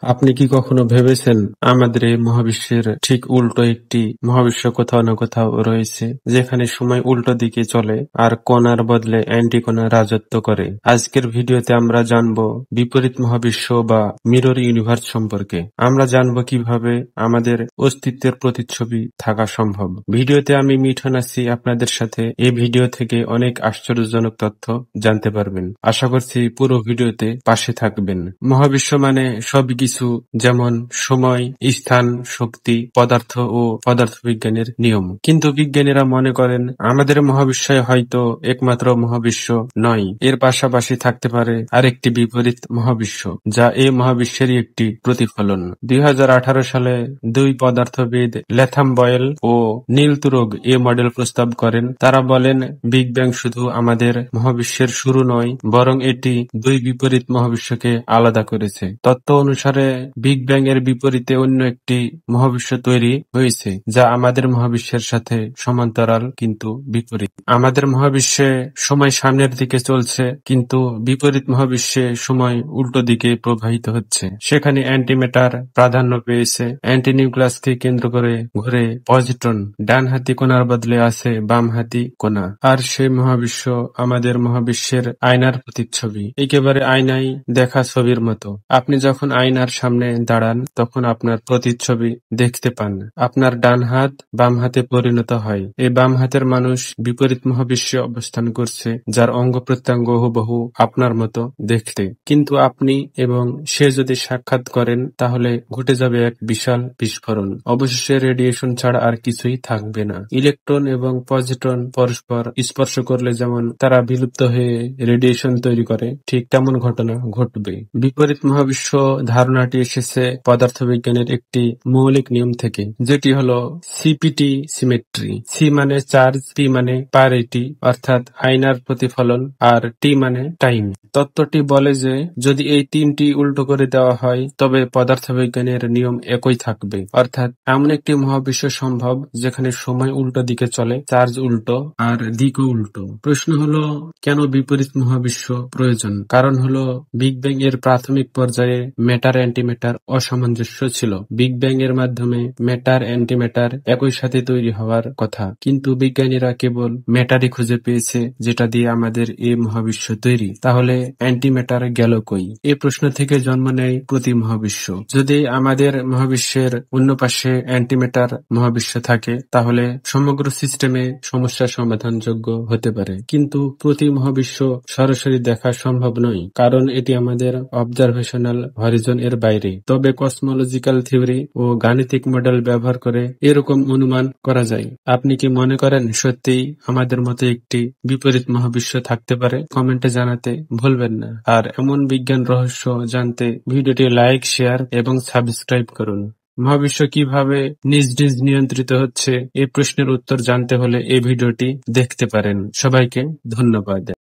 আপনি কি কখনো ভেবেছেন আমাদের এই মহাবিশ্বের ঠিক উল্টো একটি মহাবিশ্ব কোথাও না কোথাও রয়েছে, যেখানে সময় উল্টো দিকে চলে আর কণার বদলে অ্যান্টিকণা রাজত্ব করে? আজকের ভিডিওতে আমরা জানবো বিপরীত মহাবিশ্ব বা মিরর ইউনিভার্স সম্পর্কে। আমরা জানবো কিভাবে আমাদের অস্তিত্বের প্রতিচ্ছবি থাকা সম্ভব। ভিডিওতে আমি মিঠন আছি আপনাদের সাথে। এই ভিডিও থেকে অনেক আশ্চর্যজনক তথ্য জানতে পারবেন। আশা করছি পুরো ভিডিওতে পাশে থাকবেন। মহাবিশ্ব মানে সবকিছু, যেমন সময়, স্থান, শক্তি, পদার্থ ও পদার্থবিজ্ঞানের নিয়ম। কিন্তু বিজ্ঞানীরা মনে করেন আমাদের মহাবিশ্ব হয়তো একমাত্র মহাবিশ্ব নয়, এর পাশাপাশি থাকতে পারে আরেকটি বিপরীত মহাবিশ্ব, যা এই মহাবিশ্বেরই একটি প্রতিফলন। 2018 সালে দুই পদার্থবিদ ল্যাথাম বয়েল ও নীল তুরগ এ মডেল প্রস্তাব করেন। তারা বলেন বিগ ব্যাং শুধু আমাদের মহাবিশ্বের শুরু নয়, বরং এটি দুই বিপরীত মহাবিশ্বকে আলাদা করেছে। তত্ত্ব অনুসারে বিগ ব্যাং এর বিপরীতে অন্য একটি মহাবিশ্ব তৈরি হয়েছে, যা আমাদের মহাবিশ্বের সাথে সমান্তরাল কিন্তু বিপরীত। আমাদের মহাবিশ্বে সময় সামনের দিকে চলছে, কিন্তু বিপরীত মহাবিশ্বে সময় উল্টো দিকে প্রবাহিত হচ্ছে। সেখানে অ্যান্টিম্যাটার প্রাধান্য পেয়েছে। অ্যান্টিনিউক্লিয়াসকে কেন্দ্র করে ঘুরে পজিট্রন, ডান হাতি কণার বদলে আছে বাম হাতি কণা। আর সেই মহাবিশ্ব আমাদের মহাবিশ্বের আয়নার প্রতিচ্ছবি, একেবারে আয়নায় দেখা ছবির মতো। আপনি যখন আয়নার সামনে দাঁড়ান, তখন আপনার প্রতিচ্ছবি দেখতে পান। আপনার ডান হাত বাম হাতে পরিণত হয়। এই বাম হাতের মানুষ বিপরীত মহাবিশ্বে অবস্থান করছে, যার অঙ্গ প্রত্যঙ্গ হুবহু আপনার মতো দেখতে। কিন্তু আপনি এবং সে যদি সাক্ষাৎ করেন, তাহলে ঘটে যাবে এক বিশাল বিস্ফোরণ। অবশেষে রেডিয়েশন ছাড়া আর কিছুই থাকবে না। ইলেকট্রন এবং পজিট্রন পরস্পর স্পর্শ করলে যেমন তারা বিলুপ্ত হয়ে রেডিয়েশন তৈরি করে, ঠিক তেমন ঘটনা ঘটবে। বিপরীত মহাবিশ্ব ধারণাটি এসেছে পদার্থবিজ্ঞানের একটি মৌলিক নিয়ম থেকে, যেটি হলো সিপিটি সিমেট্রি। সি মানে চার্জ, পি মানে প্যারিটি অর্থাৎ আয়নার প্রতিফলন, আর টি মানে টাইম। তত্ত্বটি বলে যে যদি এই তিনটি উল্টো করে দেওয়া হয়, তবে পদার্থবিজ্ঞানের নিয়ম একই থাকবে। অর্থাৎ এমন একটি মহাবিশ্ব সম্ভব যেখানে সময় উল্টো দিকে চলে, চার্জ উল্টো আর দিকও উল্টো। প্রশ্ন হলো, কেন বিপরীত মহাবিশ্ব প্রয়োজন? কারণ হলো বিগ ব্যাং এর প্রাথমিক পর্যায়ে ম্যাটার অ্যান্টিম্যাটার অসামঞ্জস্য ছিল। বিগ ব্যাং এর মাধ্যমে ম্যাটার অ্যান্টিম্যাটার একই সাথে তৈরি হওয়ার কথা, কিন্তু বিজ্ঞানীরা কেবল ম্যাটারই খুঁজে পেয়েছে, যেটা দিয়ে আমাদের এই মহাবিশ্ব তৈরি। তাহলে অ্যান্টিম্যাটার গেল কই? এই প্রশ্ন থেকে জন্ম নেয় প্রতি মহাবিশ্ব। যদি আমাদের মহাবিশ্বের অন্য পাশে অ্যান্টিম্যাটার মহাবিশ্ব থাকে, তাহলে সমগ্র সিস্টেমে সমস্যা সমাধানযোগ্য হতে পারে। কিন্তু প্রতি মহাবিশ্ব সরাসরি দেখা সম্ভব নয়, কারণ এটি আমাদের অবজারভেশনাল হরিজন এর বাইরে। তবে কসমোলজিক্যাল থিওরি ও গাণিতিক মডেল ব্যবহার করে এরকম অনুমান করা যায়। আপনি কি মনে করেন সত্যিই আমাদের মতো একটি বিপরীত মহাবিশ্ব থাকতে পারে? কমেন্টে জানাতে ভুলবেন না। আর এমন বিজ্ঞান রহস্য জানতে ভিডিওটি লাইক, শেয়ার এবং সাবস্ক্রাইব করুন। মহাবিশ্ব কিভাবে নিজ নিজ নিয়ন্ত্রিত হচ্ছে, এই প্রশ্নের উত্তর জানতে হলে এই ভিডিওটি দেখতে পারেন। সবাইকে ধন্যবাদ।